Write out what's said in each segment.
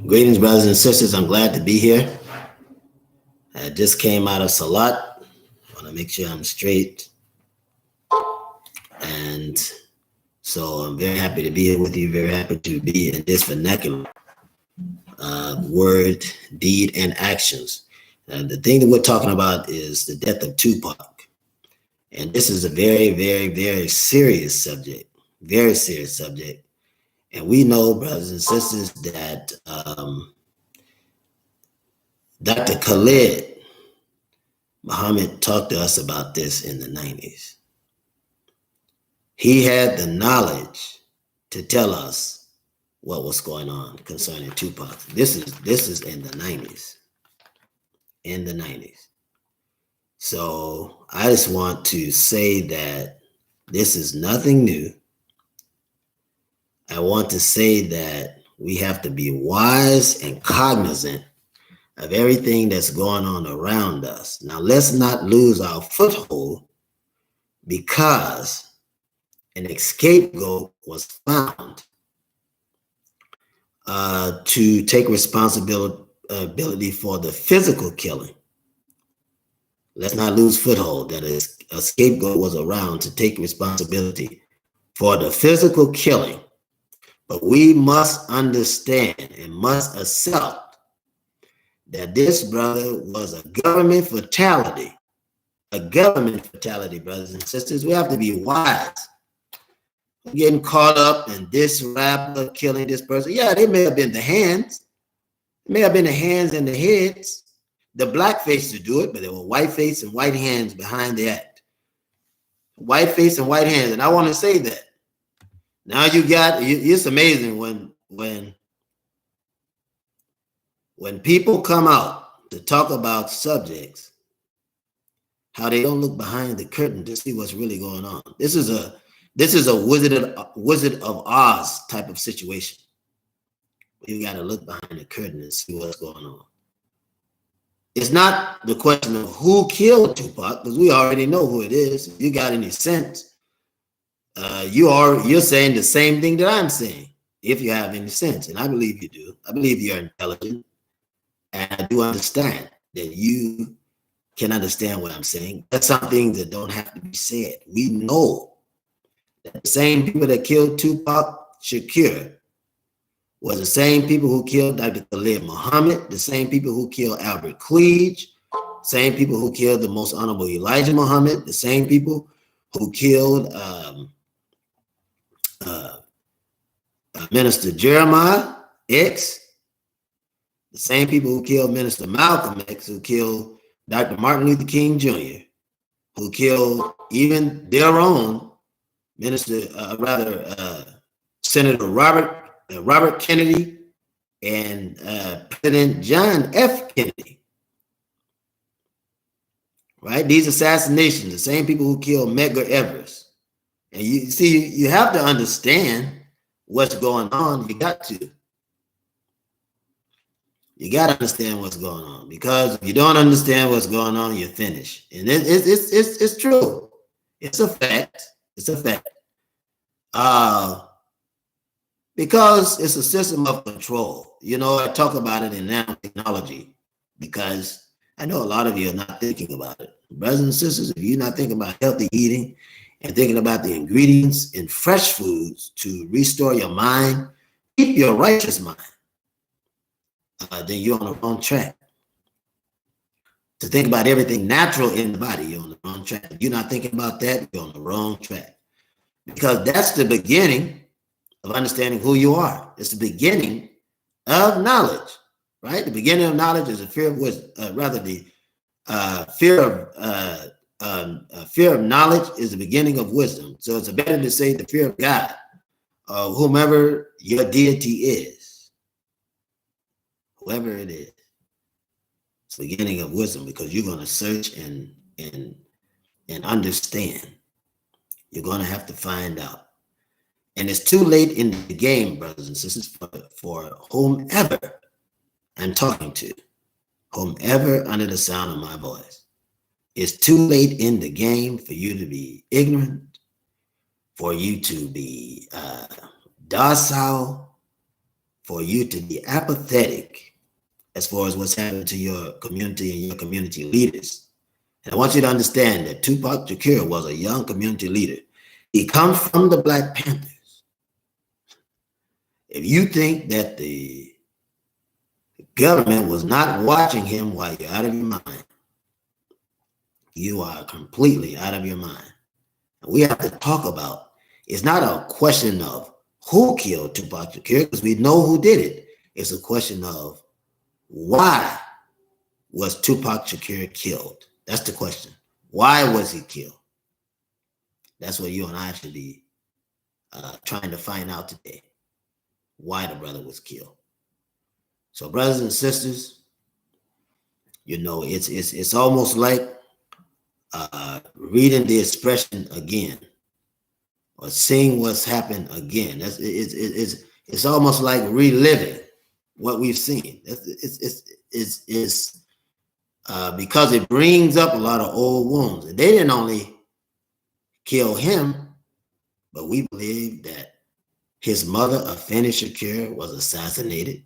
Greetings, brothers and sisters. I'm glad to be here. I just came out of Salat. I want to make sure I'm straight. And so I'm very happy to be here with you, very happy to be in this vernacular word, deed, and actions. The thing that we're talking about is the death of Tupac. And this is a very, very, very serious subject, very serious subject. And we know, brothers and sisters, that Dr. Khalid Muhammad talked to us about this in the 90s. He had the knowledge to tell us what was going on concerning Tupac. This is in the 90s. In the 90s. So I just want to say that this is nothing new. I want to say that we have to be wise and cognizant of everything that's going on around us. Now, let's not lose our foothold because an scapegoat was found to take responsibility for the physical killing. Let's not lose foothold that a scapegoat was around to take responsibility for the physical killing. But we must understand and must accept that this brother was a government fatality. A government fatality, brothers and sisters. We have to be wise. Getting caught up in this rapper killing this person. Yeah, they may have been the hands. It may have been the hands and the heads. The black face to do it, but there were white face and white hands behind the act. White face and white hands. And I want to say that. Now you got, it's amazing when people come out to talk about subjects, how they don't look behind the curtain to see what's really going on. This is a Wizard of Oz type of situation. You got to look behind the curtain and see what's going on. It's not the question of who killed Tupac, because we already know who it is. If you got any sense, you're saying the same thing that I'm saying, if you have any sense, and I believe you do. I believe you're intelligent, and I do understand that you can understand what I'm saying. There's some things that don't have to be said. We know that the same people that killed Tupac Shakur was the same people who killed Dr. Khalid Muhammad, the same people who killed Albert Queege, same people who killed the most honorable Elijah Muhammad, the same people who killed Minister Jeremiah X, the same people who killed Minister Malcolm X, who killed Dr. Martin Luther King Jr., who killed even their own Senator Robert Kennedy and President John F. Kennedy. Right? These assassinations, the same people who killed Medgar Evers. And you see, you have to understand what's going on. You got to understand what's going on, because if you don't understand what's going on, you're finished. And it's true. It's a fact. It's a fact. Because it's a system of control. You know, I talk about it in nanotechnology because I know a lot of you are not thinking about it. Brothers and sisters, if you're not thinking about healthy eating and thinking about the ingredients in fresh foods to restore your mind, keep your righteous mind, then you're on the wrong track. To think about everything natural in the body, you're on the wrong track. If you're not thinking about that, you're on the wrong track. Because that's the beginning of understanding who you are. It's the beginning of knowledge, right? The beginning of knowledge is a fear of wisdom. Fear of knowledge is the beginning of wisdom. So it's better to say the fear of God, whomever your deity is, whoever it is. It's the beginning of wisdom, because you're going to search and understand. You're going to have to find out. And it's too late in the game, brothers and sisters, for whomever I'm talking to, whomever under the sound of my voice. It's too late in the game for you to be ignorant, for you to be docile, for you to be apathetic as far as what's happening to your community and your community leaders. And I want you to understand that Tupac Shakur was a young community leader. He comes from the Black Panthers. If you think that the government was not watching him while you're out of your mind, you are completely out of your mind. And we have to talk about, it's not a question of who killed Tupac Shakur, because we know who did it. It's a question of why was Tupac Shakur killed? That's the question. Why was he killed? That's what you and I should be trying to find out today. Why the brother was killed. So, brothers and sisters, you know, it's almost like reading the expression again, or seeing what's happened again. It's almost like reliving what we've seen. It's because it brings up a lot of old wounds. And they didn't only kill him, but we believe that his mother, Afeni Shakur, was assassinated.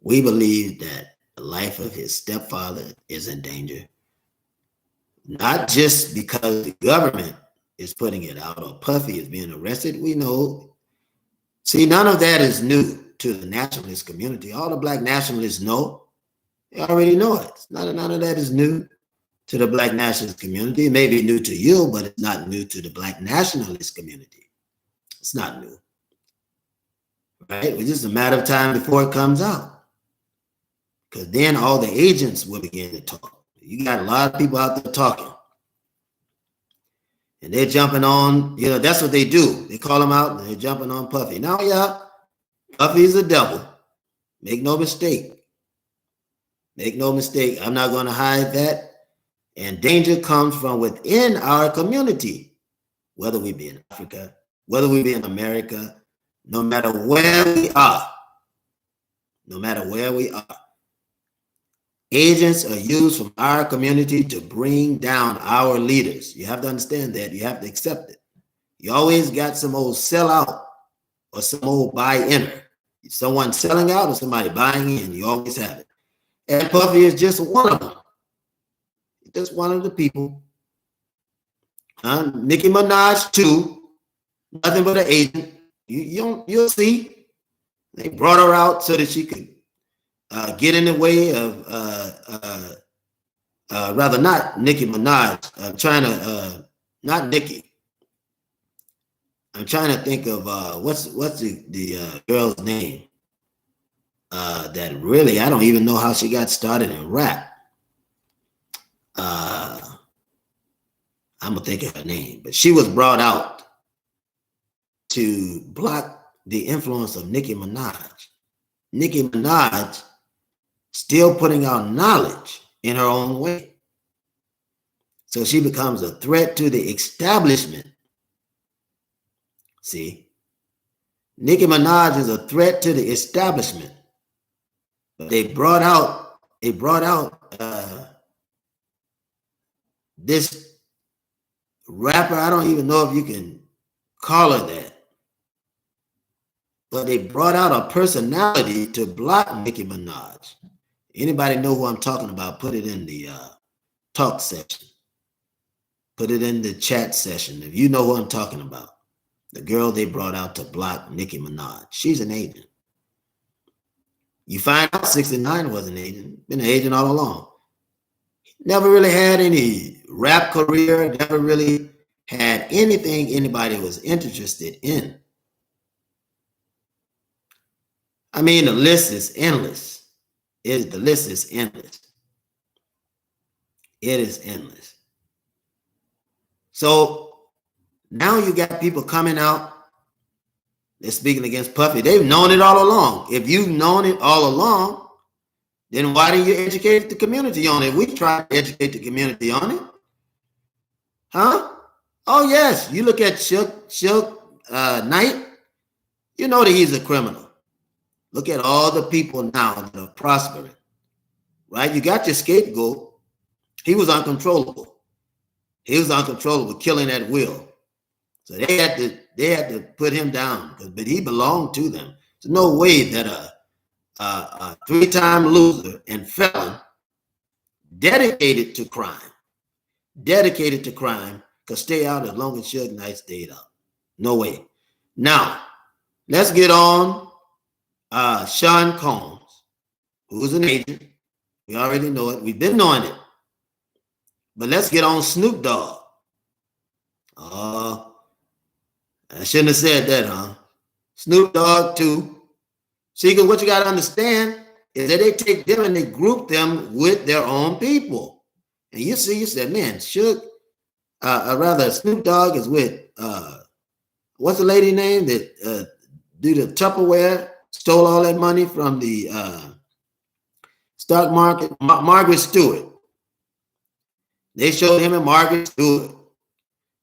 We believe that the life of his stepfather is in danger. Not just because the government is putting it out or Puffy is being arrested. We know. See, none of that is new to the nationalist community. All the Black nationalists know. They already know it. None of that is new to the Black nationalist community. It may be new to you, but it's not new to the Black nationalist community. It's not new. Right? It's just a matter of time before it comes out. Because then all the agents will begin to talk. You got a lot of people out there talking. And they're jumping on, you know, that's what they do. They call them out and they're jumping on Puffy. Now, yeah, Puffy's a devil. Make no mistake. Make no mistake. I'm not going to hide that. And danger comes from within our community, whether we be in Africa, whether we be in America, no matter where we are. No matter where we are. Agents are used from our community to bring down our leaders. You have to understand that. You have to accept it. You always got some old sellout or some old buy-inner. Someone selling out or somebody buying in. You always have it. And Puffy is just one of them. Just one of the people. Nicki Minaj too. Nothing but an agent. You'll see. They brought her out so that she could get in the way of, rather not Nicki Minaj. I'm trying to, not Nicki. I'm trying to think of what's the girl's name that really, I don't even know how she got started in rap. I'm gonna think of her name, but she was brought out to block the influence of Nicki Minaj. Nicki Minaj still putting out knowledge in her own way. So she becomes a threat to the establishment. See, Nicki Minaj is a threat to the establishment. But they brought out this rapper. I don't even know if you can call her that. But they brought out a personality to block Nicki Minaj. Anybody know who I'm talking about? Put it in the talk section. Put it in the chat session if you know who I'm talking about. The girl they brought out to block Nicki Minaj. She's an agent. You find out 69 was an agent. Been an agent all along. Never really had any rap career. Never really had anything anybody was interested in. I mean, the list is endless. The list is endless. It is endless. So now you got people coming out. They're speaking against Puffy. They've known it all along. If you've known it all along, then why didn't you educate the community on it? We tried to educate the community on it. Huh? Oh, yes. You look at Suge Knight, you know that he's a criminal. Look at all the people now that are prospering, right? You got your scapegoat. He was uncontrollable. He was uncontrollable, killing at will. So they had to put him down, but he belonged to them. There's no way that a three-time loser and felon dedicated to crime could stay out as long as Suge Knight stayed out. No way. Now, let's get on Sean Combs, who's an agent. We already know it. We've been knowing it. But let's get on Snoop Dogg. I shouldn't have said that, huh? Snoop Dogg too. See, because what you got to understand is that they take them and they group them with their own people. And you see, you said, man, rather Snoop Dogg is with, what's the lady name that do the Tupperware, stole all that money from the stock market? Margaret Stewart. They showed him and Margaret Stewart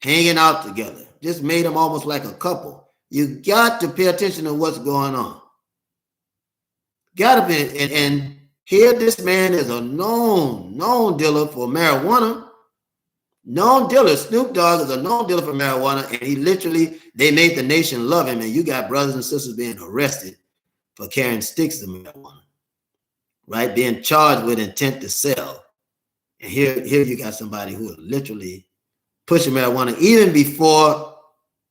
hanging out together. Just made them almost like a couple. You got to pay attention to what's going on. Got to be, and here this man is a known dealer for marijuana. Known dealer. Snoop Dogg is a known dealer for marijuana, and he literally, they made the nation love him, and you got brothers and sisters being arrested for carrying sticks of marijuana, right? Being charged with intent to sell. And here you got somebody who is literally pushing marijuana even before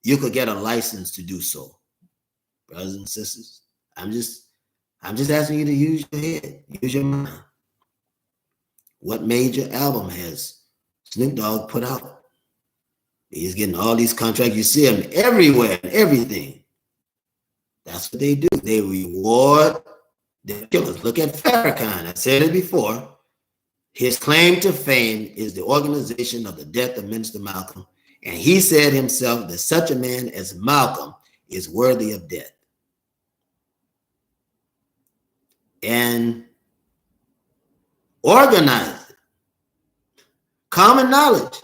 you could get a license to do so. Brothers and sisters, I'm just asking you to use your head, use your mind. What major album has Snoop Dogg put out? He's getting all these contracts. You see him everywhere and everything. That's what they do. They reward the killers. Look at Farrakhan. I said it before. His claim to fame is the organization of the death of Minister Malcolm. And he said himself that such a man as Malcolm is worthy of death. And organized it. Common knowledge.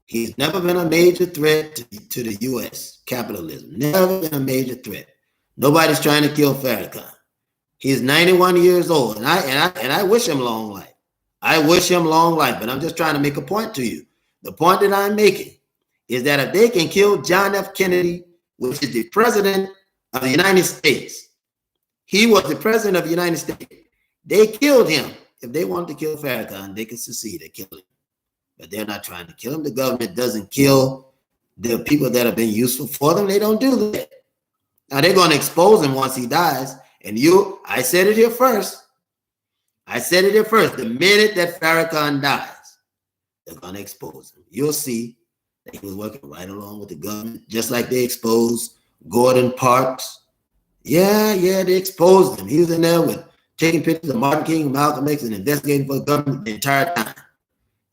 He's never been a major threat to the U.S. capitalism. Never been a major threat. Nobody's trying to kill Farrakhan. He's 91 years old, and I wish him long life. I wish him long life, but I'm just trying to make a point to you. The point that I'm making is that if they can kill John F. Kennedy, which is the president of the United States, he was the president of the United States. They killed him. If they wanted to kill Farrakhan, they could succeed at killing him. But they're not trying to kill him. The government doesn't kill the people that have been useful for them. They don't do that. Now they're going to expose him once he dies. And I said it here first. The minute that Farrakhan dies, they're going to expose him. You'll see that he was working right along with the government, just like they exposed Gordon Parks. Yeah, they exposed him. He was in there with taking pictures of Martin King, Malcolm X, and investigating for the government the entire time.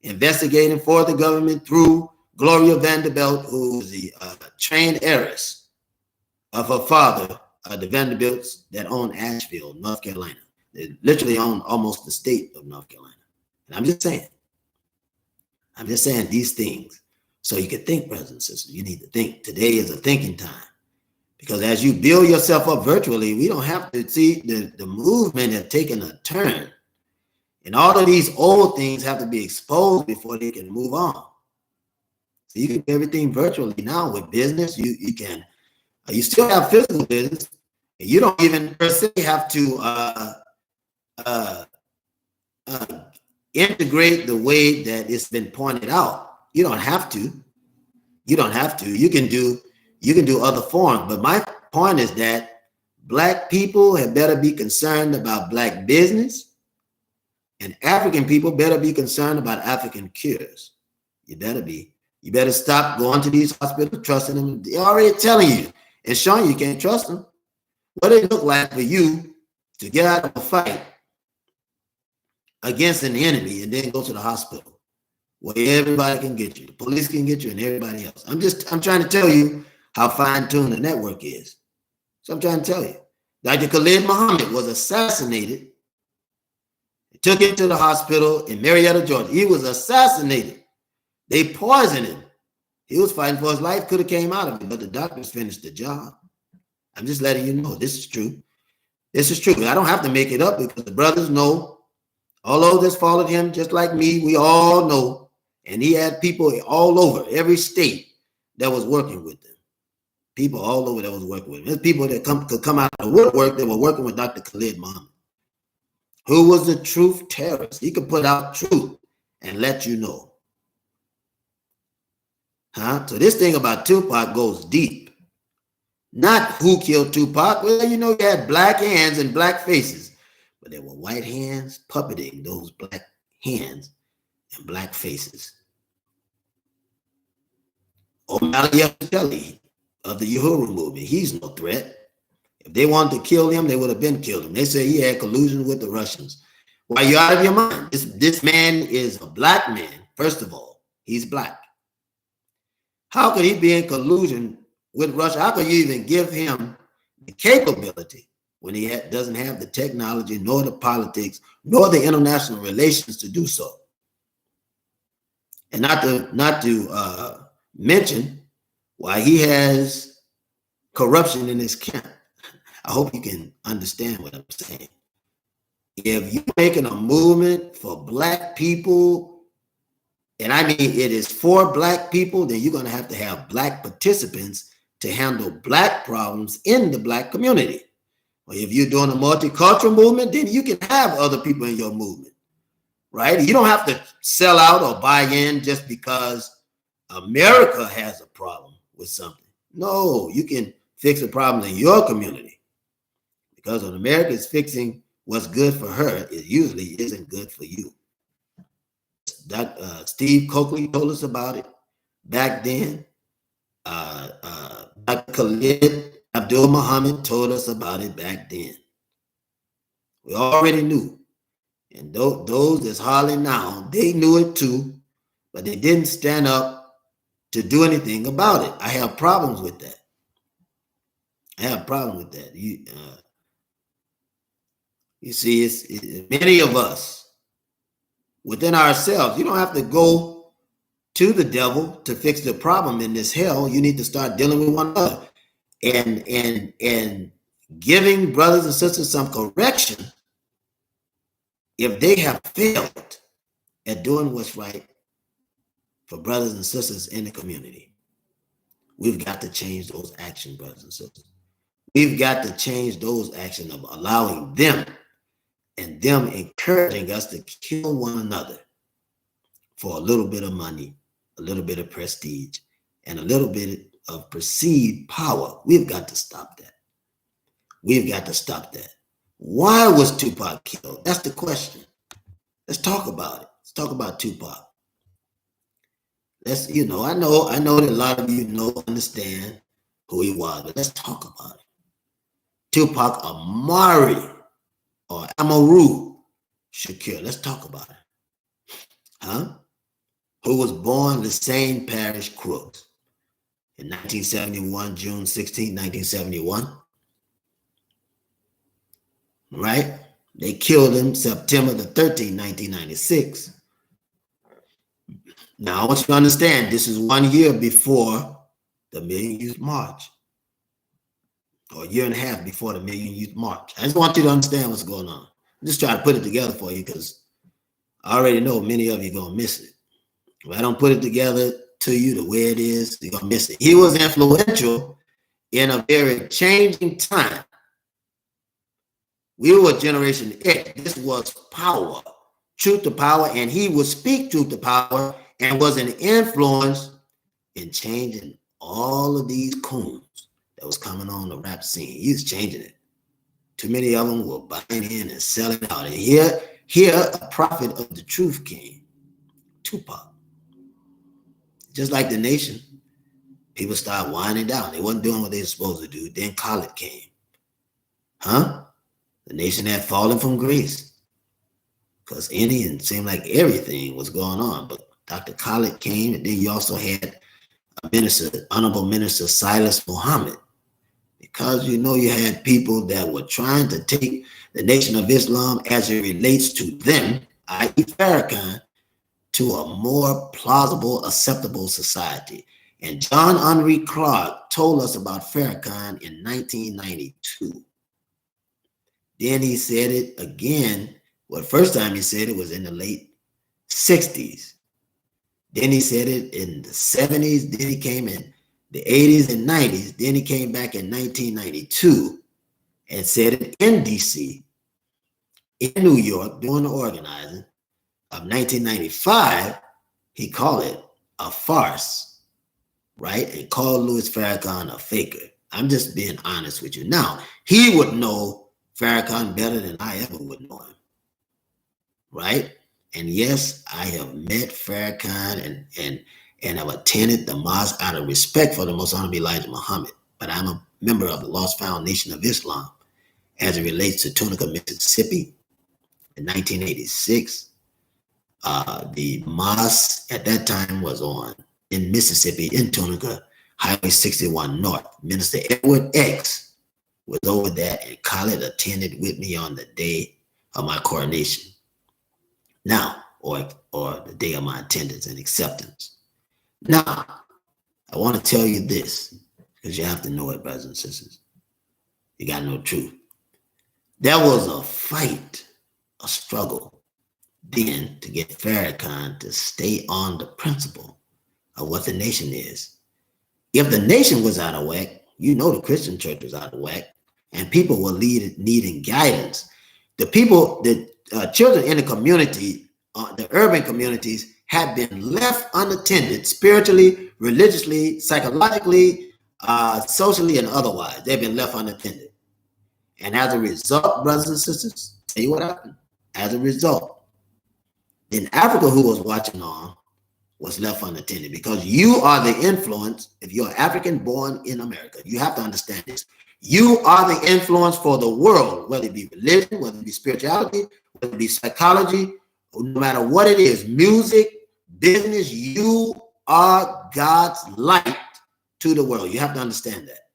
Investigating for the government through Gloria Vanderbilt, who was the trained heiress of her father, the Vanderbilts that own Asheville, North Carolina. They literally own almost the state of North Carolina. And I'm just saying these things so you can think, brothers and sisters. You need to think. Today is a thinking time. Because as you build yourself up virtually, we don't have to see the movement has taken a turn. And all of these old things have to be exposed before they can move on. So you can do everything virtually now with business. You can, you still have physical business. And you don't even per se have to integrate the way that it's been pointed out. You don't have to. You can do other forms. But my point is that Black people had better be concerned about Black business, and African people better be concerned about African cures. You better be. You better stop going to these hospitals, trusting them. They're already telling you and showing you can't trust them. What does it look like for you to get out of a fight against an enemy and then go to the hospital where everybody can get you? The police can get you and everybody else. I'm trying to tell you how fine-tuned the network is. So I'm trying to tell you. Dr. Khalid Muhammad was assassinated. They took him to the hospital in Marietta, Georgia. He was assassinated. They poisoned him. He was fighting for his life, could have came out of it, but the doctors finished the job. I'm just letting you know this is true. This is true. I don't have to make it up because the brothers know. All those that followed him, just like me, we all know. And he had people all over every state that was working with him. People all over that was working with him. There's people that could come out of the woodwork that were working with Dr. Khalid Muhammad, who was the truth terrorist. He could put out truth and let you know. So this thing about Tupac goes deep. Not who killed Tupac. Well, you know, you had black hands and black faces, but there were white hands puppeting those black hands and black faces. O'Malley of the Uhuru movement, he's no threat. If they wanted to kill him, they would have been killed him. They say he had collusion with the Russians. Why, you're out of your mind. This man is a black man. First of all, he's black. How could he be in collusion with Russia? How could you even give him the capability when he doesn't have the technology, nor the politics, nor the international relations to do so? And not to mention why he has corruption in his camp. I hope you can understand what I'm saying. If you're making a movement for black people, and I mean it is for black people, then you're going to have black participants to handle black problems in the black community. Or if you're doing a multicultural movement, then you can have other people in your movement, right? You don't have to sell out or buy in just because America has a problem with something. No, you can fix the problem in your community. Because when America is fixing what's good for her, it usually isn't good for you. Steve Coakley told us about it back then. Dr. Khalid Abdul Muhammad told us about it back then. We already knew. And those that's hollering now, they knew it too, but they didn't stand up to do anything about it. I have problems with that. You see, it's many of us within ourselves. You don't have to go to the devil to fix the problem in this hell. You need to start dealing with one another and giving brothers and sisters some correction if they have failed at doing what's right for brothers and sisters in the community. We've got to change those actions, brothers and sisters. We've got to change those actions of allowing them and them encouraging us to kill one another for a little bit of money, a little bit of prestige, and a little bit of perceived power. We've got to stop that. We've got to stop that. Why was Tupac killed? That's the question. Let's talk about it. Let's talk about Tupac. I know that a lot of you understand who he was, but let's talk about it. Tupac Amari or Amaru Shakur. Let's talk about it. Who was born the same parish Crooks in 1971, June 16, 1971. Right? They killed him September the 13th, 1996. Now, I want you to understand, this is 1 year before the Million Youth March, or a year and a half before the Million Youth March. I just want you to understand what's going on. I'm just trying to put it together for you because I already know many of you are going to miss it. If I don't put it together to you the way it is, you're going to miss it. He was influential in a very changing time. We were Generation X. This was power, truth to power, and he would speak truth to power and was an influence in changing all of these coons that was coming on the rap scene. He was changing it. Too many of them were buying in and selling out. And here a prophet of the truth came, Tupac. Just like the nation, people started winding down. They wasn't doing what they were supposed to do. Then Khalid came. The nation had fallen from grace because Indian seemed like everything was going on. But Dr. Khalid came, and then you also had Honorable Minister Silas Muhammad, because you had people that were trying to take the Nation of Islam as it relates to them, i.e. Farrakhan, to a more plausible, acceptable society. And John Henry Clark told us about Farrakhan in 1992. Then he said it again. Well, the first time he said it was in the late 60s. Then he said it in the 70s. Then he came in the 80s and 90s. Then he came back in 1992 and said it in DC, in New York, during the organizing of 1995, he called it a farce, right? And called Louis Farrakhan a faker. I'm just being honest with you. Now, he would know Farrakhan better than I ever would know him, right? And yes, I have met Farrakhan and have attended the mosque out of respect for the Most Honorable Elijah Muhammad, but I'm a member of the Lost Found Nation of Islam as it relates to Tunica, Mississippi in 1986. The mosque at that time was in Mississippi, in Tunica, Highway 61 North. Minister Edward X was over there, and Khalid attended with me on the day of my coronation. Now, or the day of my attendance and acceptance. Now, I want to tell you this, because you have to know it, brothers and sisters. You got to know the truth. There was a fight, a struggle, then to get Farrakhan to stay on the principle of what the nation is. If the nation was out of whack, you know the Christian church was out of whack, and people were needing guidance. The people, the children in the community, the urban communities, had been left unattended spiritually, religiously, psychologically, socially, and otherwise. They've been left unattended. And as a result, brothers and sisters, tell you what happened. As a result, in Africa, who was watching on, was left unattended, because you are the influence. If you're African born in America, you have to understand this. You are the influence for the world, whether it be religion, whether it be spirituality, whether it be psychology, no matter what it is, music, business, you are God's light to the world. You have to understand that.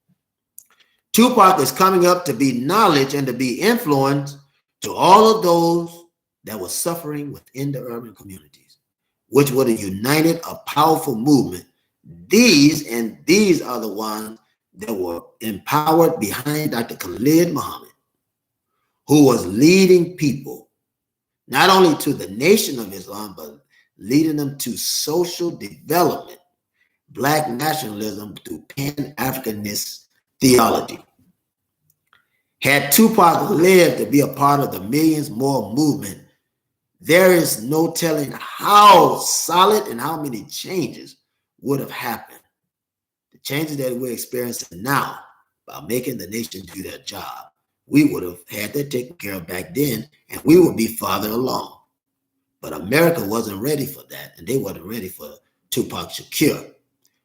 Tupac is coming up to be knowledge and to be influence to all of those that were suffering within the urban communities, which would have united a powerful movement. These are the ones that were empowered behind Dr. Khalid Muhammad, who was leading people not only to the Nation of Islam, but leading them to social development, Black nationalism through Pan-Africanist theology. Had Tupac lived to be a part of the Millions More movement, there is no telling how solid and how many changes would have happened. The changes that we're experiencing now, by making the nation do their job, we would have had that taken care of back then, and we would be farther along. But America wasn't ready for that, and they wasn't ready for Tupac Shakur.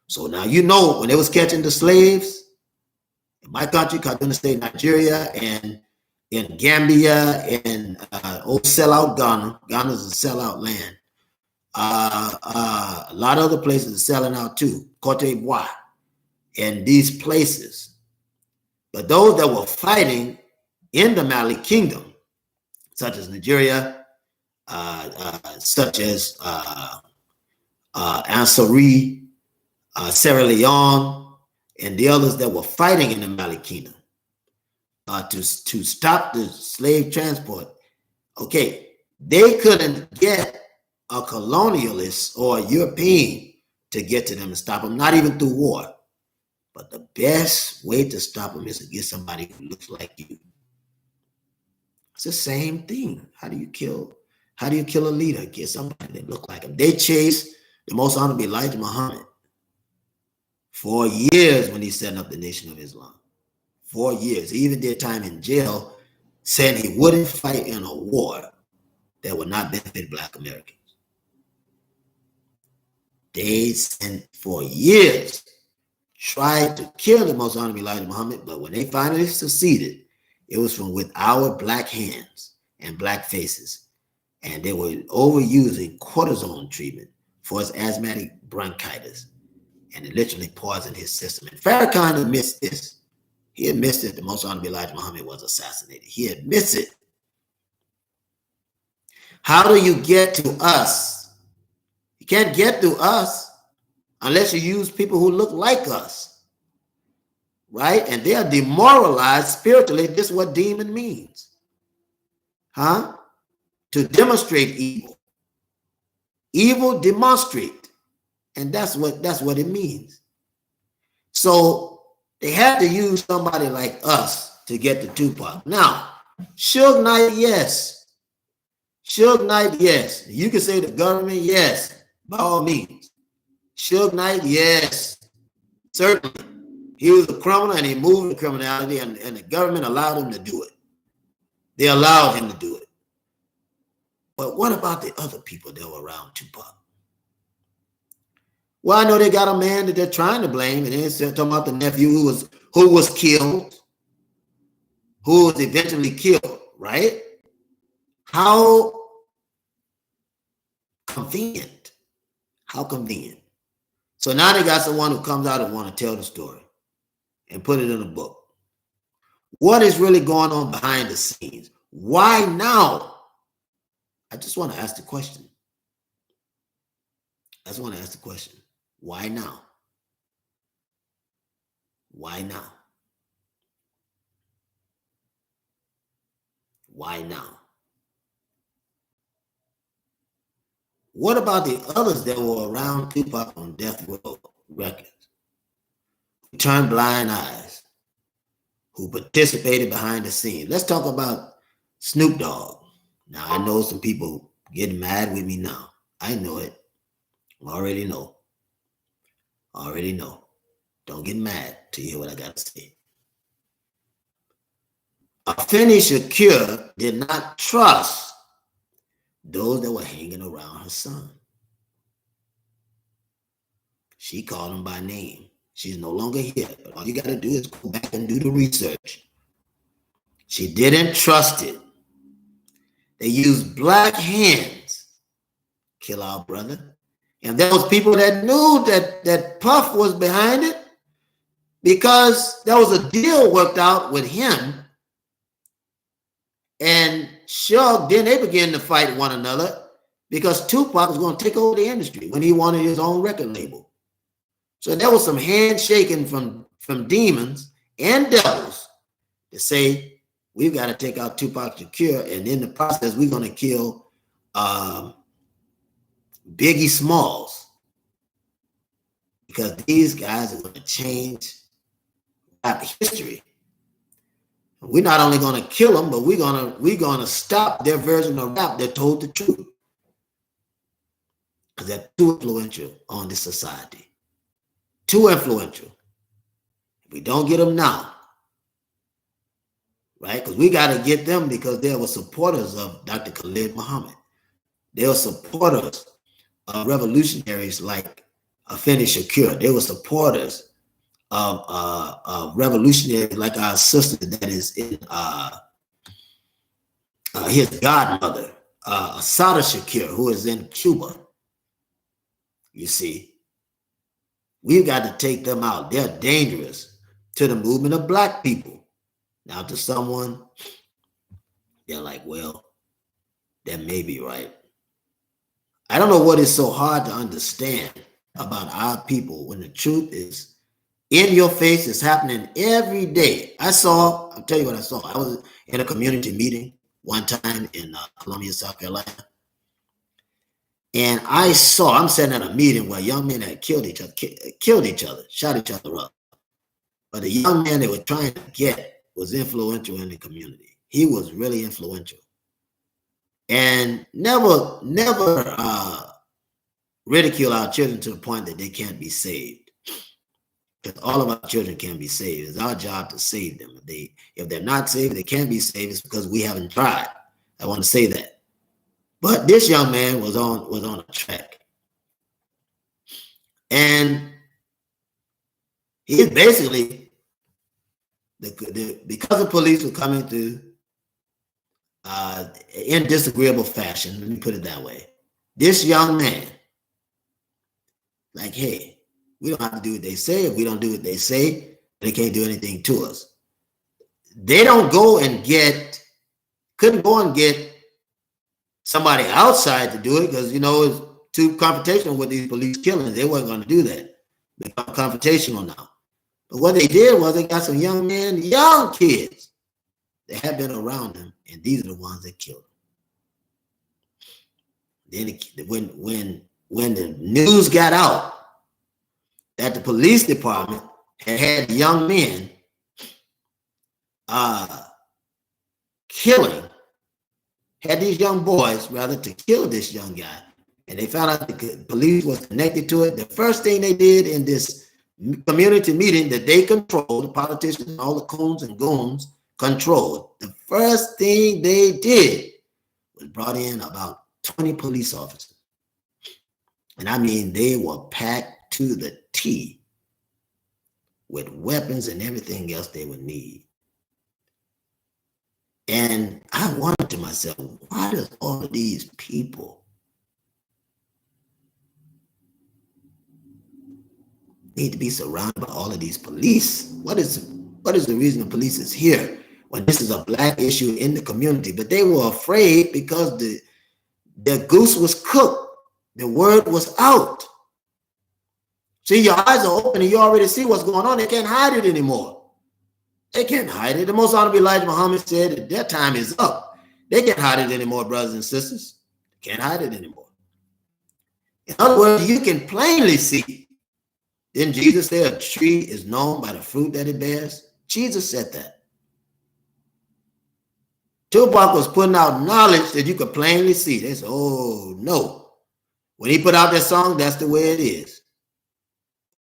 So now you know when they was catching the slaves in my country, Kaduna State, Nigeria, and in Gambia, and old sellout Ghana. Ghana's a sellout land. A lot of other places are selling out too. Cote d'Ivoire, and these places. But those that were fighting in the Mali Kingdom, such as Nigeria, such as Ansari, Sierra Leone, and the others that were fighting in the Mali Kingdom to stop the slave transport. Okay, they couldn't get a colonialist or a European to get to them and stop them, not even through war. But the best way to stop them is to get somebody who looks like you. It's the same thing. How do you kill a leader? Get somebody that look like him. They chased the Most Honorable Elijah Muhammad for years when he's setting up the Nation of Islam. 4 years. He even did time in jail saying he wouldn't fight in a war that would not benefit Black Americans. They sent for years, tried to kill the Most Honorable Elijah Muhammad, but when they finally succeeded, it was from with our Black hands and Black faces. And they were overusing cortisone treatment for his asthmatic bronchitis, and it literally poisoned his system. And Farrakhan admits this. He admits that the Most Honorable Elijah Muhammad was assassinated. He admits it. How do you get to us? You can't get to us unless you use people who look like us, right? And they are demoralized spiritually. This is what demon means, huh? To demonstrate evil. Evil demonstrate, and that's what it means. So they had to use somebody like us to get to Tupac. Now, Suge Knight, yes. Suge Knight, yes. You can say the government, yes, by all means. Suge Knight, yes, certainly. He was a criminal and he moved in criminality, and the government allowed him to do it. They allowed him to do it. But what about the other people that were around Tupac? Well, I know they got a man that they're trying to blame, and they're talking about the nephew who was killed, who was eventually killed, right? How convenient. How convenient. So now they got someone who comes out and want to tell the story and put it in a book. What is really going on behind the scenes? Why now? I just want to ask the question. Why now? Why now? Why now? What about the others that were around Tupac on Death Row Records? Who turned blind eyes, who participated behind the scenes? Let's talk about Snoop Dogg. Now, I know some people getting mad with me now. I know it. Already know. Don't get mad till you hear what I got to say. Afeni Shakur did not trust those that were hanging around her son. She called him by name. She's no longer here. But all you got to do is go back and do the research. She didn't trust it. They used black hands. Kill our brother. And there was people that knew that Puff was behind it because there was a deal worked out with him and Suge. Then they began to fight one another because Tupac was going to take over the industry when he wanted his own record label. So there was some handshaking from demons and devils to say, we've got to take out Tupac Shakur, and in the process, we're going to kill Biggie Smalls, because these guys are going to change rap history. We're not only going to kill them, but we're going to stop their version of rap that told the truth, because they're too influential on this society. Too influential. If we don't get them now, right? Because we got to get them because they were supporters of Dr. Khalid Muhammad. They were supporters of revolutionaries like Afeni Shakur. They were supporters of revolutionaries like our sister that is in his godmother, Assata Shakur, who is in Cuba. You see, we've got to take them out. They're dangerous to the movement of black people. Now, to someone, they're like, well, that may be right. I don't know what is so hard to understand about our people when the truth is in your face. It's happening every day. I'll tell you what I saw. I was in a community meeting one time in Columbia, South Carolina. And I'm sitting at a meeting where young men had killed each other, shot each other up. But the young man they were trying to get was influential in the community. He was really influential. And never ridicule our children to the point that they can't be saved. Because all of our children can be saved. It's our job to save them. If they're not saved, they can't be saved. It's because we haven't tried. I want to say that. But this young man was on a track. And he basically, because the police were coming through in disagreeable fashion, let me put it that way, this young man, like, hey, we don't have to do what they say. If we don't do what they say, they can't do anything to us. They couldn't go and get somebody outside to do it because, it's too confrontational with these police killings. They weren't going to do that. Become confrontational now. But what they did was they got some young kids that had been around them, and these are the ones that killed them. Then when the news got out that the police department had young men had these young boys rather to kill this young guy, and they found out the police was connected to it. The first thing they did in this community meeting that they controlled, the politicians, all the coons and goons controlled, the first thing they did was brought in about 20 police officers. And I mean, they were packed to the T with weapons and everything else they would need. And I wondered to myself, why does all of these people need to be surrounded by all of these police? What is the reason the police is here when this is a black issue in the community? But they were afraid because the goose was cooked. The word was out. See, your eyes are open and you already see what's going on. They can't hide it anymore. They can't hide it. The Most Honorable Elijah Muhammad said that their time is up. They can't hide it anymore, brothers and sisters. They can't hide it anymore. In other words, you can plainly see. Didn't Jesus say a tree is known by the fruit that it bears? Jesus said that. Tupac was putting out knowledge that you could plainly see. They said, oh, no. When he put out that song, that's the way it is.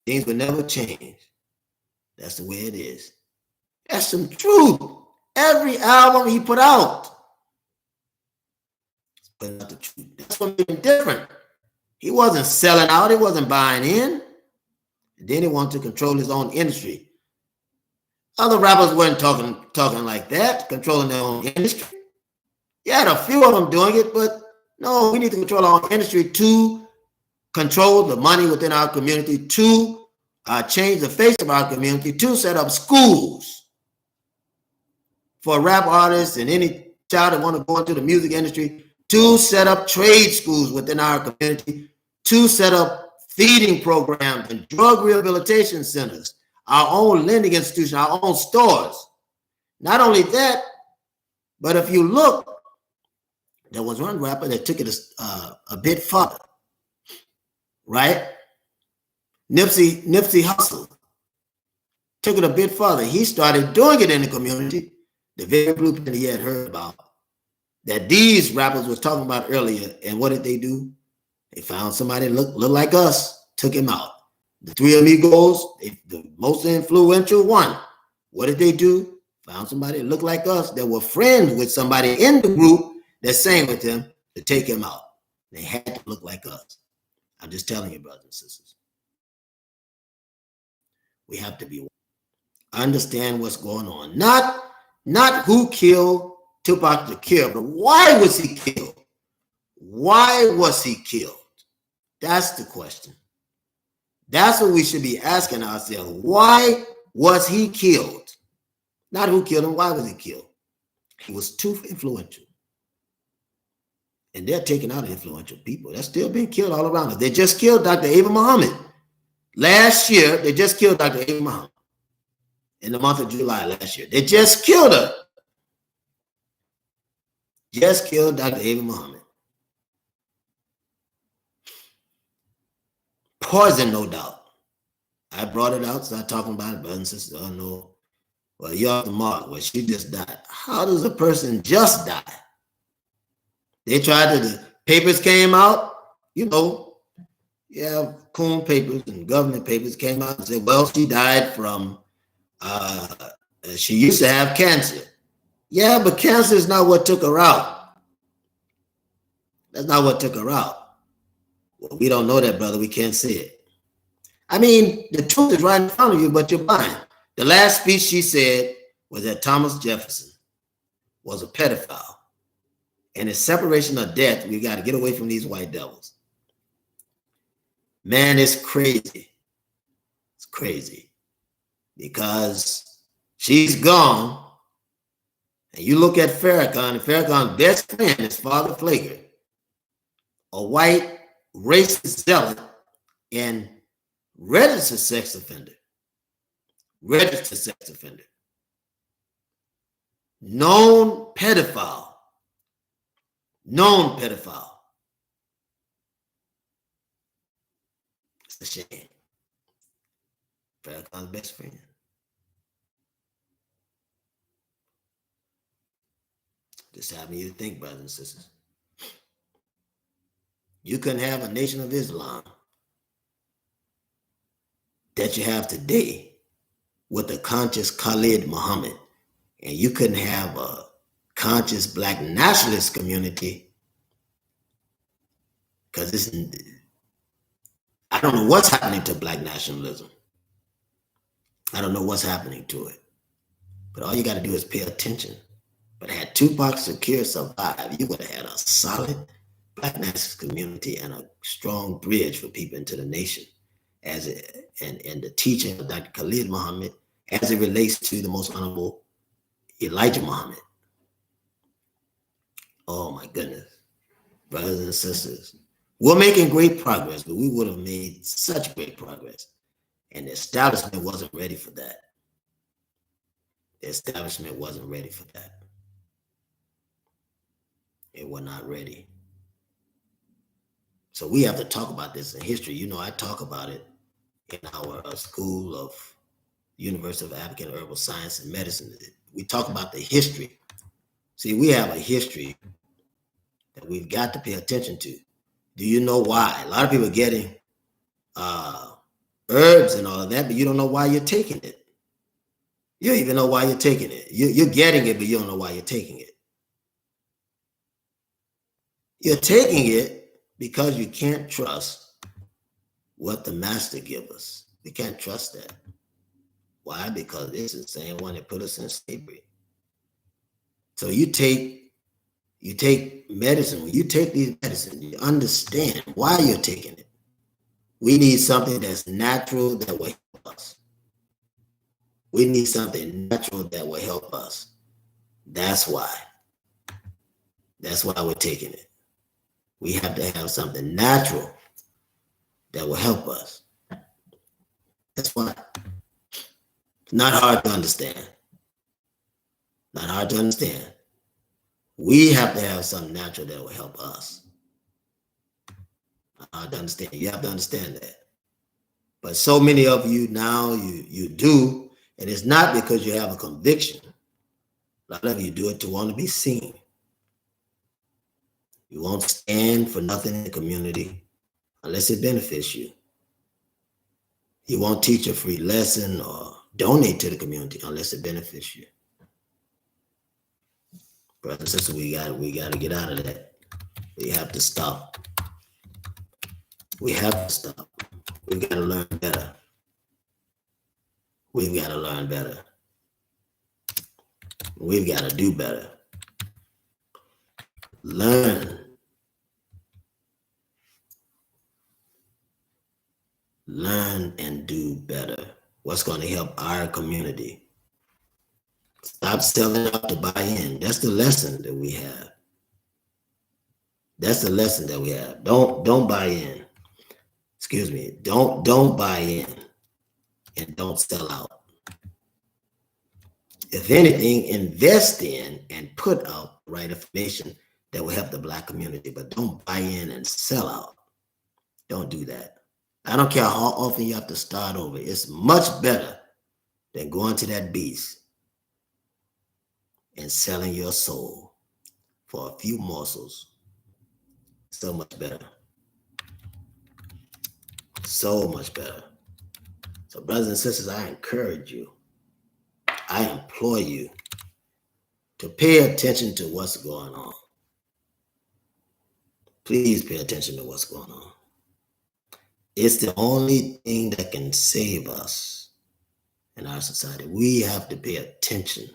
Things will never change. That's the way it is. That's some truth. Every album he put out, he's putting out the truth. That's what made him different. He wasn't selling out. He wasn't buying in. And then he wanted to control his own industry. Other rappers weren't talking like that, controlling their own industry. You had a few of them doing it, but no, we need to control our own industry to control the money within our community, to change the face of our community, to set up schools for rap artists and any child that want to go into the music industry, to set up trade schools within our community, to set up feeding programs and drug rehabilitation centers, our own lending institution, our own stores. Not only that, but if you look, there was one rapper that took it a bit further, right? Nipsey Hussle took it a bit further. He started doing it in the community. The very blueprint he had heard about that these rappers was talking about earlier. And what did they do? They found somebody look like us, took him out. The three amigos, the most influential one. What did they do? Found somebody that looked like us that were friends with somebody in the group that sang with him to take him out. They had to look like us. I'm just telling you, brothers and sisters. We have to be understand what's going on. Not who killed Tupac to kill, but why was he killed? Why was he killed? That's the question. That's what we should be asking ourselves. Why was he killed? Not who killed him, why was he killed? He was too influential. And they're taking out influential people. They're still being killed all around us. They just killed Dr. Ava Muhammad. Last year, they just killed Dr. Ava Muhammad. In the month of July last year. They just killed her. Just killed Dr. Ava Muhammad. Poison, no doubt. I brought it out, started talking about it, brothers and sisters. Oh, no. Well, you're off the mark. Well, she just died. How does a person just die? They tried to, the papers came out, coon papers and government papers came out and said, well, she died from, she used to have cancer. Yeah, but cancer is not what took her out. That's not what took her out. Well, we don't know that, brother. We can't see it. I mean, the truth is right in front of you, but you're blind. The last speech she said was that Thomas Jefferson was a pedophile. And in separation of death, we got to get away from these white devils. Man, it's crazy. It's crazy. Because she's gone. And you look at Farrakhan, and Farrakhan's best friend is Father Flager, a white racist zealot and registered sex offender. Registered sex offender. Known pedophile. Known pedophile. It's a shame. Farrakhan's best friend. Just having you to think, brothers and sisters. You couldn't have a nation of Islam that you have today with a conscious Khalid Muhammad, and you couldn't have a conscious black nationalist community because I don't know what's happening to black nationalism. I don't know what's happening to it. But all you got to do is pay attention. But had Tupac Shakur survived, you would have had a solid black nationalist community and a strong bridge for people into the nation. And the teaching of Dr. Khalid Muhammad as it relates to the most honorable Elijah Muhammad. Oh my goodness. Brothers and sisters, we're making great progress, but we would have made such great progress. And the establishment wasn't ready for that. The establishment wasn't ready for that. It was not ready. So we have to talk about this in history. You know, I talk about it in our School of University of African Herbal Science and Medicine. We talk about the history. See, we have a history that we've got to pay attention to. Do you know why? A lot of people are getting herbs and all of that, but you don't know why you're taking it. You don't even know why you're taking it. You're getting it, but you don't know why you're taking it. You're taking it because you can't trust what the master gives us. We can't trust that. Why? Because this is the same one that put us in slavery. So you take medicine. When you take these medicines, you understand why you're taking it. We need something that's natural that will help us. We need something natural that will help us. That's why. That's why we're taking it. We have to have something natural that will help us. That's why. Not hard to understand. Not hard to understand. We have to have something natural that will help us. Not hard to understand. You have to understand that. But so many of you now, you do, and it's not because you have a conviction. A lot of you do it to want to be seen. You won't stand for nothing in the community unless it benefits you. You won't teach a free lesson or donate to the community unless it benefits you. Brothers and sisters, we got to get out of that. We have to stop. We have to stop. We've got to learn better. We've got to learn better. We've got to do better. Learn. Learn and do better. What's going to help our community? Stop selling out to buy in. That's the lesson that we have. That's the lesson that we have. Don't buy in. Excuse me. Don't buy in and don't sell out. If anything, invest in and put out the right information that will help the Black community, but don't buy in and sell out. Don't do that. I don't care how often you have to start over. It's much better than going to that beast and selling your soul for a few morsels. So much better. So much better. So brothers and sisters, I encourage you, I implore you to pay attention to what's going on. Please pay attention to what's going on. It's the only thing that can save us in our society. We have to pay attention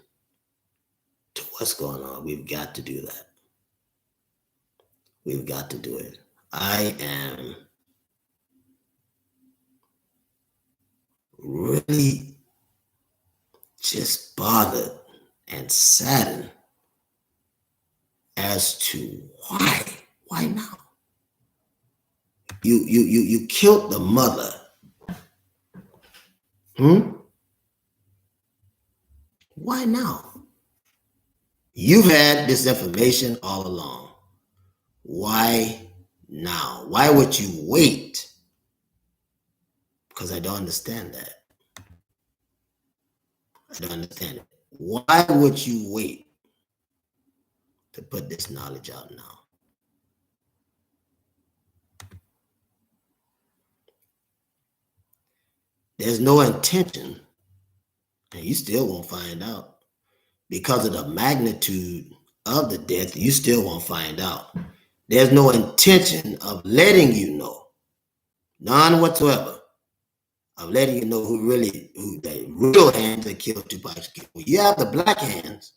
to what's going on. We've got to do that. We've got to do it. I am really just bothered and saddened as to why. Why now? You killed the mother. Why now? You've had this information all along. Why now? Why would you wait? Because I don't understand that. I don't understand it. Why would you wait to put this knowledge out now? There's no intention, and you still won't find out. Because of the magnitude of the death, you still won't find out. There's no intention of letting you know, none whatsoever, of letting you know who the real hands that killed Tupac. You have the black hands,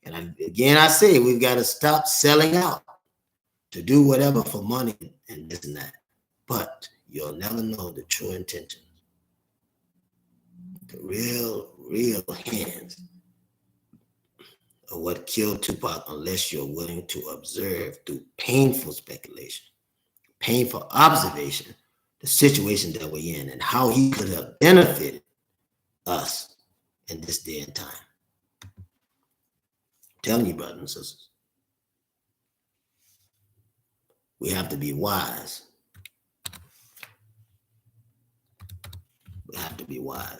and again I say we've got to stop selling out to do whatever for money and this and that. But you'll never know the true intention, the real hands of what killed Tupac, unless you're willing to observe through painful speculation, painful observation, the situation that we're in and how he could have benefited us in this day and time. I'm telling you, brothers and sisters, we have to be wise. We have to be wise.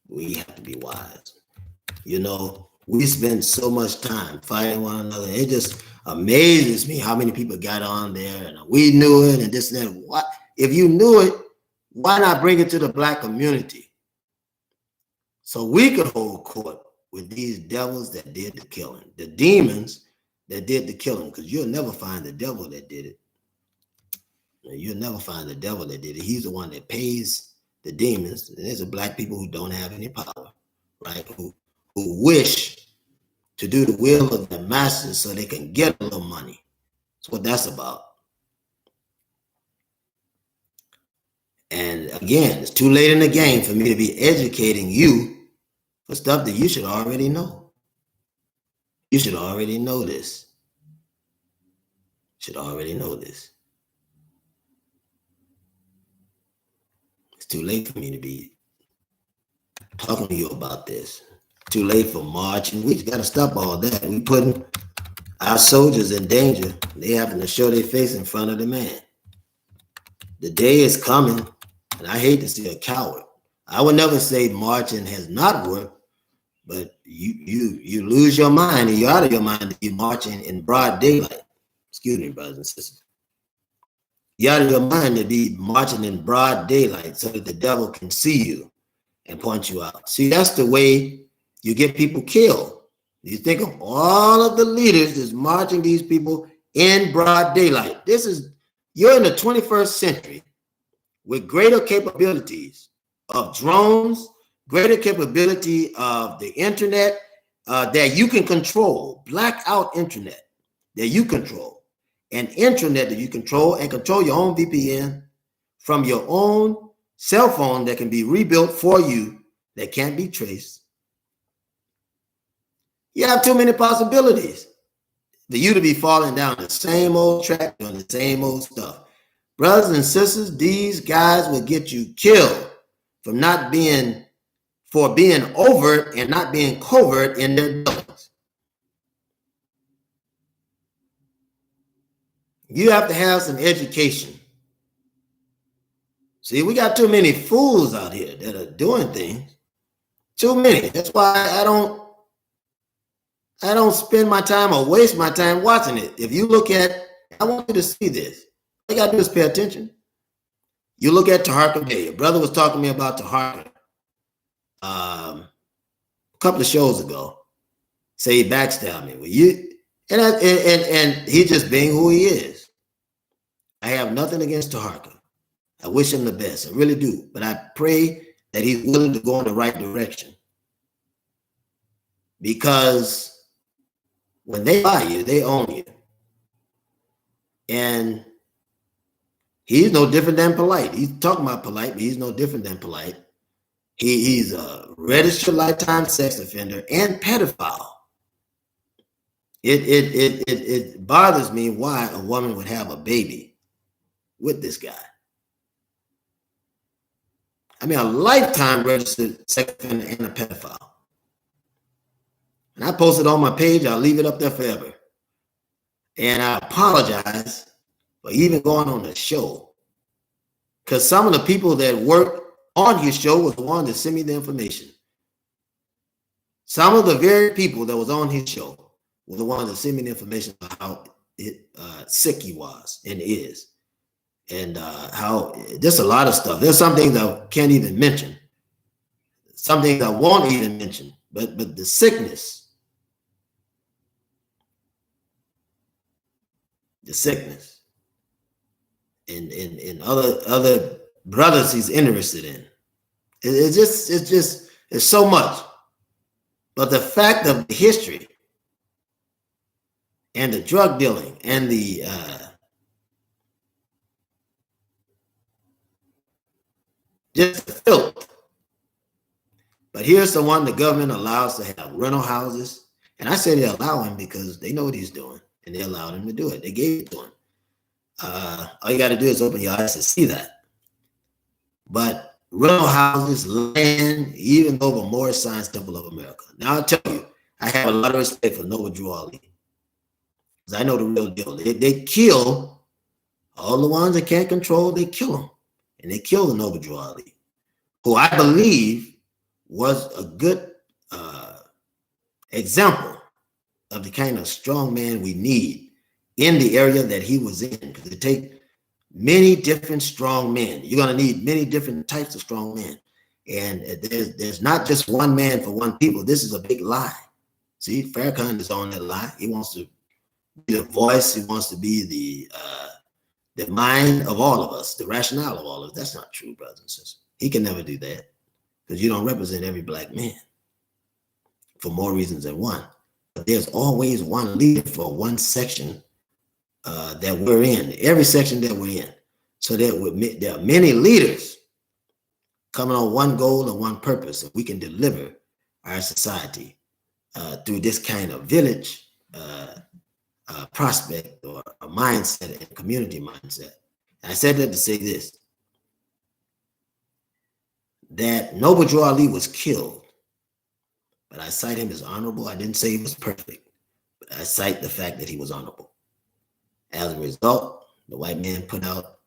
We have to be wise. You know, we spend so much time fighting one another. It just amazes me how many people got on there and we knew it and this and that. What if you knew it? Why not bring it to the black community so we could hold court with these devils that did the killing, the demons that did the killing? Because you'll never find the devil that did it. You'll never find the devil that did it. He's the one that pays the demons. And there's the black people who don't have any power, right? Who wish to do the will of the masters so they can get a little money. That's what that's about. And again, it's too late in the game for me to be educating you for stuff that you should already know. You should already know this. Should already know this. It's too late for me to be talking to you about this. Too late for marching. We got to stop all that. We putting our soldiers in danger. They having to show their face in front of the man. The day is coming, and I hate to see a coward. I would never say marching has not worked, but you lose your mind and you're out of your mind if you're marching in broad daylight. Excuse me, brothers and sisters. You're out of your mind to be marching in broad daylight so that the devil can see you and point you out. See, that's the way you get people killed. You think of all of the leaders that's marching these people in broad daylight. You're in the 21st century with greater capabilities of drones, greater capability of the internet that you can control, blackout internet that you control, and intranet that you control and control your own VPN from your own cell phone that can be rebuilt for you that can't be traced. You have too many possibilities for you to be falling down the same old track, doing the same old stuff. Brothers and sisters, these guys will get you killed for being overt and not being covert in their dealings. You have to have some education. See, we got too many fools out here that are doing things. Too many. That's why I don't spend my time or waste my time watching it. If you look at, I want you to see this. All you got to do is pay attention. You look at Taharka Bay. Your brother was talking to me about Taharka a couple of shows ago. Say he backstabbed me. Well, and he's just being who he is. I have nothing against Taharka. I wish him the best. I really do. But I pray that he's willing to go in the right direction. Because when they buy you, they own you. And he's no different than Polite. He's talking about Polite, but he's no different than Polite. He's a registered lifetime sex offender and pedophile. It bothers me why a woman would have a baby with this guy. I mean, a lifetime registered sex offender and a pedophile. And I posted on my page. I'll leave it up there forever. And I apologize for even going on the show. Because some of the people that work on his show was the one that sent me the information. Some of the very people that was on his show were the ones that sent me the information about how sick he was and is. And how there's a lot of stuff. There's some things I can't even mention. Some things I won't even mention. But the sickness, and other brothers he's interested in. It's so much. But the fact of the history and the drug dealing and the just the filth. But here's the one the government allows to have rental houses. And I say they allow him because they know what he's doing and they allowed him to do it. They gave it to him. All you got to do is open your eyes to see that. But rental houses, land, even over more Science Temple of America. Now I'll tell you, I have a lot of respect for Noble Drew Ali. Because I know the real deal. They kill all the ones that can't control, they kill them. And they killed the Noble Drew Ali, who I believe was a good example of the kind of strong man we need in the area that he was in. Because it takes many different strong men. You're going to need many different types of strong men. And there's not just one man for one people. This is a big lie. See, Farrakhan is on that lie. He wants to be the voice. He wants to be the mind of all of us, the rationale of all of us. That's not true, brothers and sisters. He can never do that because you don't represent every black man for more reasons than one. But there's always one leader for one section that we're in, every section that we're in. So there are many leaders coming on one goal and one purpose, and we can deliver our society through this kind of village prospect or a mindset and community mindset. And I said that to say this, that Noble Drew Ali was killed, but I cite him as honorable. I didn't say he was perfect, but I cite the fact that he was honorable. As a result, the white man put out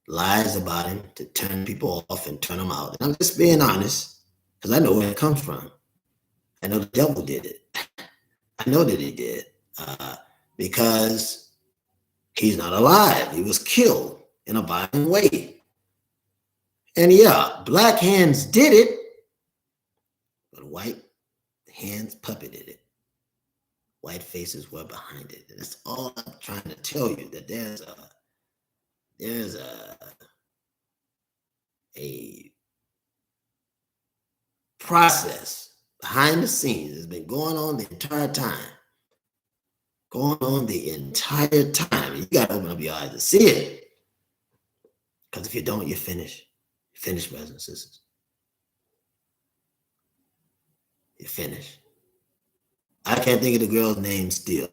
lies about him to turn people off and turn them out. And I'm just being honest, because I know where it comes from. I know the devil did it. I know that he did. Because he's not alive. He was killed in a violent way. And yeah, black hands did it, but white hands puppeted it. White faces were behind it. And that's all I'm trying to tell you, that there's a process behind the scenes that's been going on the entire time. You got to open up your eyes to see it. Because if you don't, you're finished. You're finished, brothers and sisters. You're finished. I can't think of the girl's name still.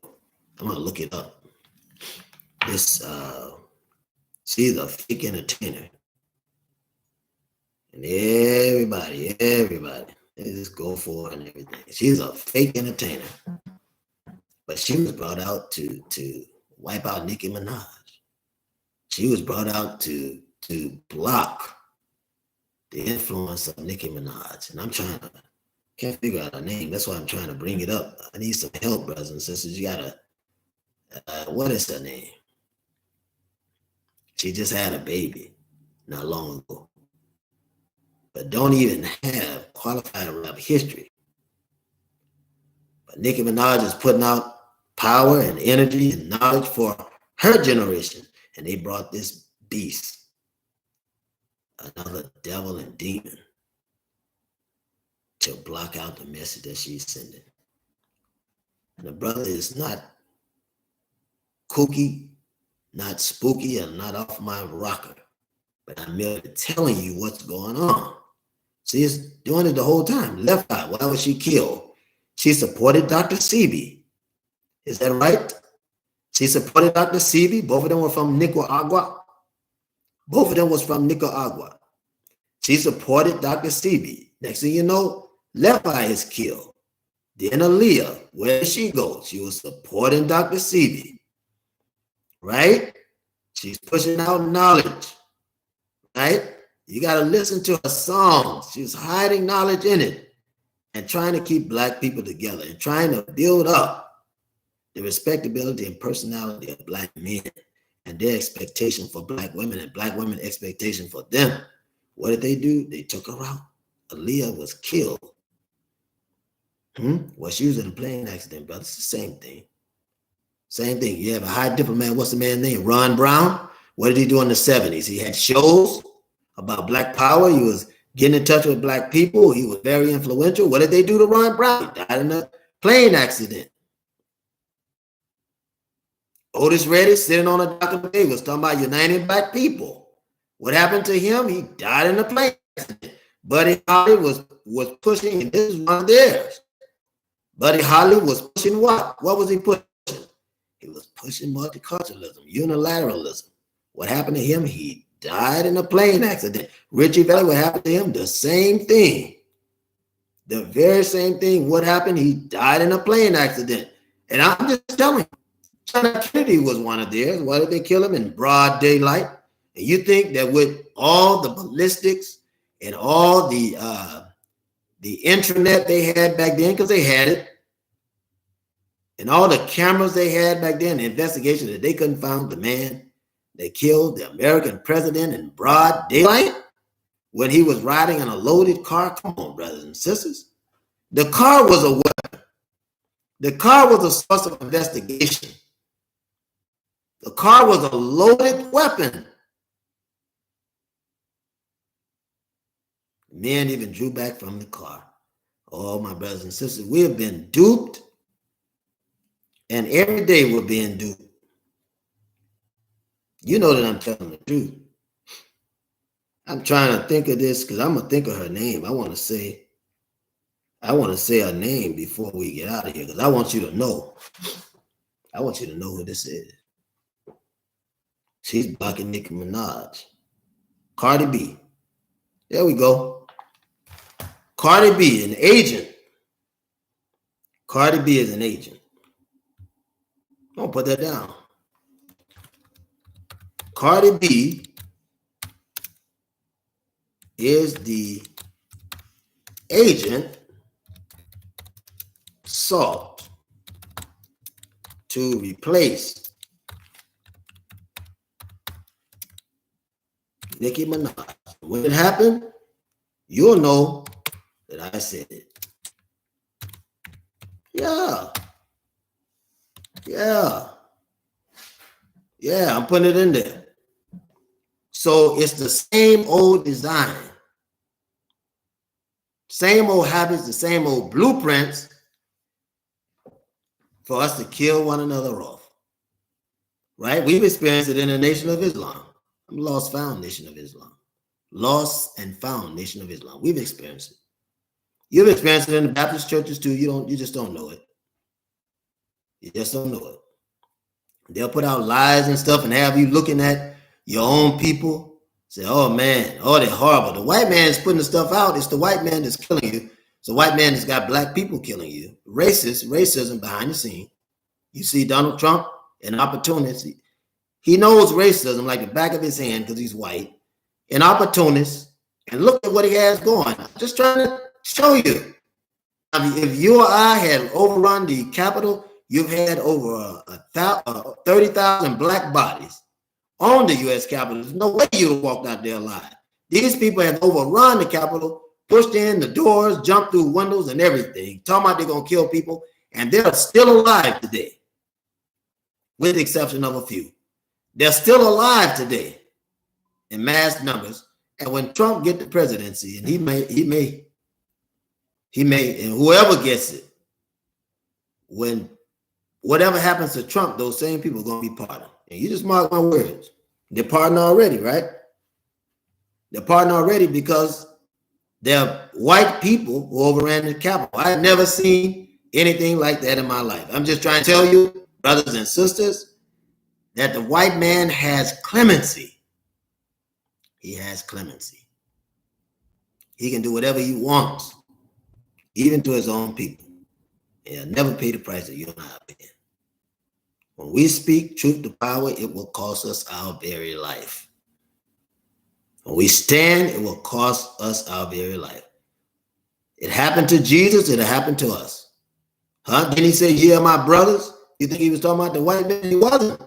I'm going to look it up. She's a fake entertainer. And everybody, they just go for it and everything. She's a fake entertainer. But she was brought out to wipe out Nicki Minaj. She was brought out to block the influence of Nicki Minaj. And can't figure out her name. That's why I'm trying to bring it up. I need some help, brothers and sisters. You gotta, what is her name? She just had a baby not long ago. But don't even have qualified rap history. But Nicki Minaj is putting out power and energy and knowledge for her generation. And they brought this beast, another devil and demon, to block out the message that she's sending. And the brother is not kooky, not spooky, and not off my rocker. But I'm merely telling you what's going on. See, it's doing it the whole time. Left Eye, why was she killed? She supported Dr. Sebi. Is that right? She supported Dr. Sebi. Both of them were from Nicaragua. Both of them was from Nicaragua. She supported Dr. Sebi. Next thing you know, Left Eye is killed. Then Aaliyah, where did she go? She was supporting Dr. Sebi. Right? She's pushing out knowledge. Right? You got to listen to her songs. She was hiding knowledge in it and trying to keep black people together and trying to build up the respectability and personality of black men and their expectation for black women and black women expectation for them. What did they do? They took her out. Aaliyah was killed. Well, she was in a plane accident, brother. It's the same thing. Same thing. You have a high diplomat. What's the man's name? Ron Brown. What did he do in the 70s? He had shows about black power. He was getting in touch with black people. He was very influential. What did they do to Ron Brown? He died in a plane accident. Otis Reddy sitting on a documentary was talking about uniting black people. What happened to him? He died in a plane accident. Buddy Holly was pushing, and this is one of theirs. Buddy Holly was pushing what? What was he pushing? He was pushing multiculturalism, unilateralism. What happened to him? He died in a plane accident. Richie Valens, what happened to him? The same thing. The very same thing. What happened? He died in a plane accident. And I'm just telling you, John F. Kennedy was one of theirs. Why did they kill him in broad daylight? And you think that with all the ballistics and all the intranet they had back then, because they had it, and all the cameras they had back then, the investigation, that they couldn't find the man that killed the American president in broad daylight when he was riding in a loaded car? Come on, brothers and sisters. The car was a weapon. The car was a source of investigation. The car was a loaded weapon. Men even drew back from the car. Oh, my brothers and sisters, we have been duped. And every day we're being duped. You know that I'm telling the truth. I'm trying to think of this because I'm gonna think of her name. I want to say her name before we get out of here because I want you to know. I want you to know who this is. She's blocking Nicki Minaj. Cardi B. There we go. Cardi B, an agent. Cardi B is an agent. Don't put that down. Cardi B is the agent sought to replace Nicki Minaj. When it happened, you'll know that I said it. Yeah, I'm putting it in there. So it's the same old design, same old habits, the same old blueprints for us to kill one another off, right? We've experienced it in the Nation of Islam. I'm lost found Nation of Islam. Lost and found Nation of Islam. We've experienced it. You've experienced it in the Baptist churches too. You just don't know it. You just don't know it. They'll put out lies and stuff and have you looking at your own people. Say, oh man, oh, they're horrible. The white man is putting the stuff out. It's the white man that's killing you. It's the white man that's got black people killing you. Racism behind the scene. You see Donald Trump, an opportunist. He knows racism like the back of his hand because he's white. An opportunist. And look at what he has going. I'm just trying to show you. I mean, if you or I had overrun the Capitol, you've had over 30,000 black bodies on the U.S. Capitol. There's no way you'd have walked out there alive. These people have overrun the Capitol, pushed in the doors, jumped through windows and everything, talking about they're going to kill people, and they're still alive today, with the exception of a few. They're still alive today in mass numbers. And when Trump get the presidency, and he may, and whoever gets it, when whatever happens to Trump, those same people are going to be pardoned. And you just mark my words. They're pardoned already, right? They're pardoned already because they're white people who overran the Capitol. I've never seen anything like that in my life. I'm just trying to tell you, brothers and sisters, that the white man has clemency. He has clemency. He can do whatever he wants, even to his own people. And he'll never pay the price that you and I are paying. When we speak truth to power, it will cost us our very life. When we stand, it will cost us our very life. It happened to Jesus, it'll happen to us. Huh? Didn't he say, yeah, my brothers? You think he was talking about the white man? He wasn't.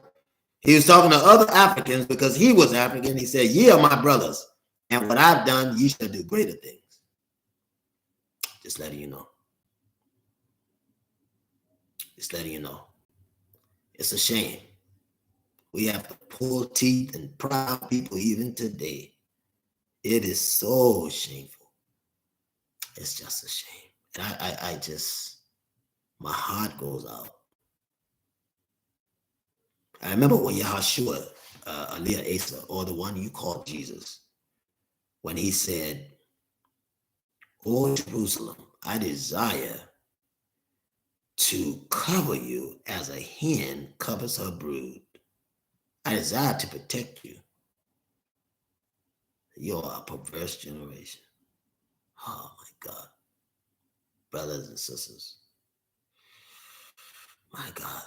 He was talking to other Africans because he was African. He said, yeah, my brothers. And what I've done, you shall do greater things. Just letting you know. Just letting you know. It's a shame. We have to pull teeth and proud people even today. It is so shameful. It's just a shame. And I just, my heart goes out. I remember when Yahushua, Aliyah Asa, or the one you called Jesus, when he said, "O Jerusalem, I desire to cover you as a hen covers her brood. I desire to protect you. You're a perverse generation." Oh my God. Brothers and sisters. My God.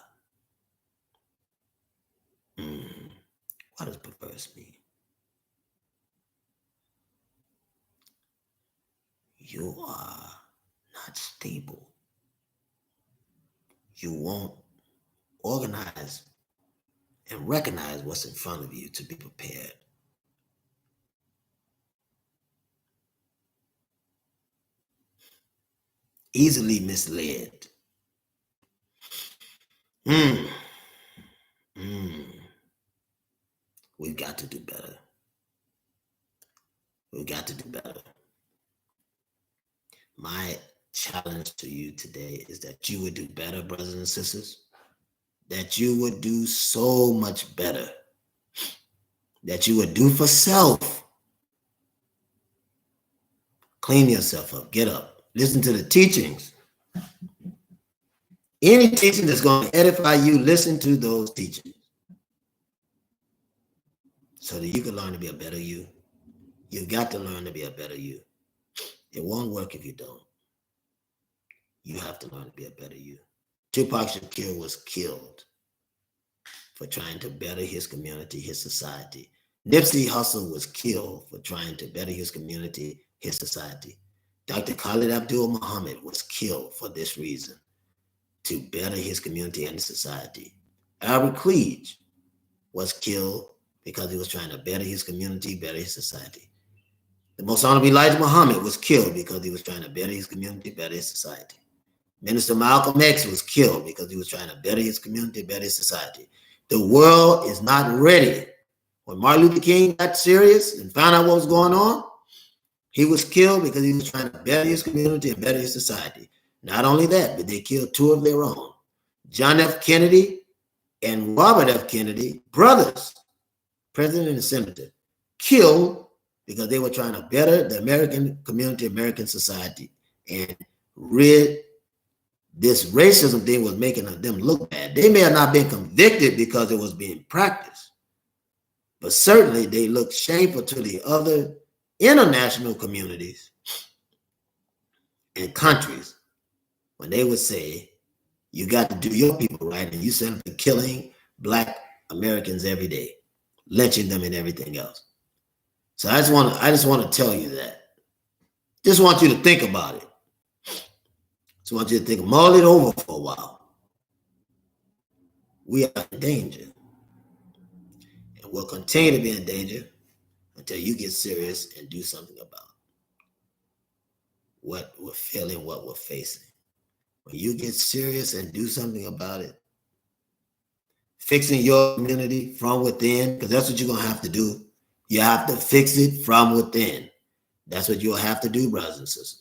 What does perverse mean? You are not stable. You won't organize and recognize what's in front of you to be prepared. Easily misled. We've got to do better. We've got to do better. My challenge to you today is that you would do better, brothers and sisters. That you would do so much better. That you would do for self. Clean yourself up. Get up. Listen to the teachings. Any teaching that's going to edify you, listen to those teachings. So that you can learn to be a better you. You've got to learn to be a better you. It won't work if you don't. You have to learn to be a better you. Tupac Shakur was killed for trying to better his community, his society. Nipsey Hussle was killed for trying to better his community, his society. Dr. Khalid Abdul Muhammad was killed for this reason, to better his community and society. Albert Cleage was killed because he was trying to better his community, better his society. The Most Honorable Elijah Muhammad was killed because he was trying to better his community, better his society. Minister Malcolm X was killed because he was trying to better his community, better his society. The world is not ready. When Martin Luther King got serious and found out what was going on, he was killed because he was trying to better his community and better his society. Not only that, but they killed two of their own. John F. Kennedy and Robert F. Kennedy, brothers, president and senator, killed because they were trying to better the American community, American society, and rid this racism thing was making them look bad. They may have not been convicted because it was being practiced, but certainly they looked shameful to the other international communities and countries when they would say, you got to do your people right, and you send them to killing Black Americans every day, lynching them and everything else. So I just want to tell you that. Just want you to think about it. Just want you to think, mull it over for a while. We are in danger. And we'll continue to be in danger until you get serious and do something about what we're feeling, what we're facing. When you get serious and do something about it, fixing your community from within, because that's what you're going to have to do. You have to fix it from within. That's what you'll have to do, brothers and sisters.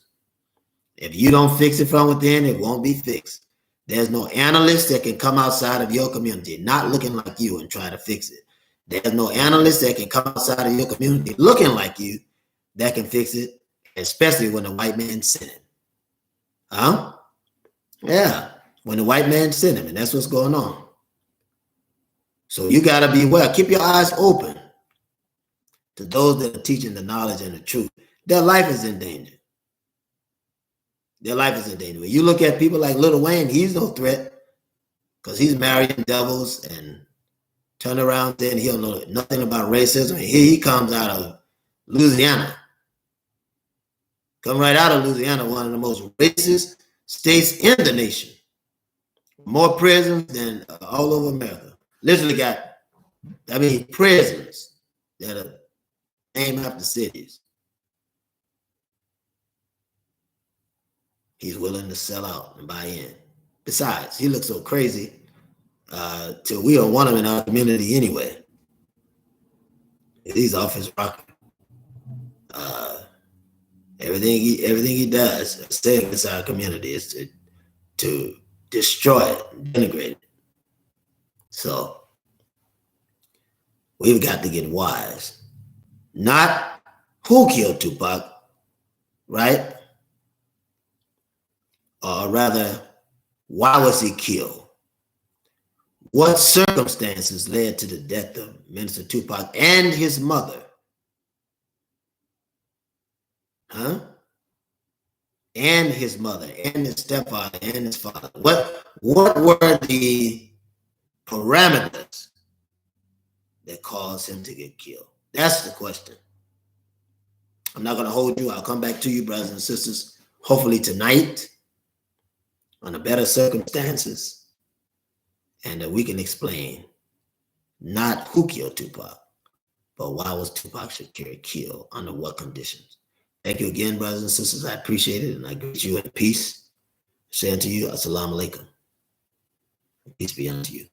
If you don't fix it from within, it won't be fixed. There's no analyst that can come outside of your community not looking like you and try to fix it. There's no analyst that can come outside of your community looking like you that can fix it, especially when the white man sent him. Huh? Yeah, when the white man sent him, and that's what's going on. So you got to be aware. Keep your eyes open to those that are teaching the knowledge and the truth. Their life is in danger. Their life is in danger. When you look at people like Lil Wayne, he's no threat because he's marrying devils and turn around then he don't know nothing about racism. And here he comes out of Louisiana. Come right out of Louisiana, one of the most racist states in the nation. More prisons than all over America. Literally got, prisons that are named after cities. He's willing to sell out and buy in. Besides, he looks so crazy till we don't want him in our community anyway. He's off his rocker. Everything he does, say inside our community is to destroy it, denigrate it. So we've got to get wise. Not who killed Tupac, right? Or rather, why was he killed? What circumstances led to the death of Minister Tupac and his mother? And his mother, and his stepfather, and his father. What were the parameters that caused him to get killed? That's the question. I'm not going to hold you. I'll come back to you, brothers and sisters, hopefully tonight, under better circumstances, and that we can explain not who killed Tupac, but why was Tupac Shakur killed, under what conditions. Thank you again, brothers and sisters. I appreciate it, and I greet you in peace. Say unto you, Assalamu alaikum. Peace be unto you.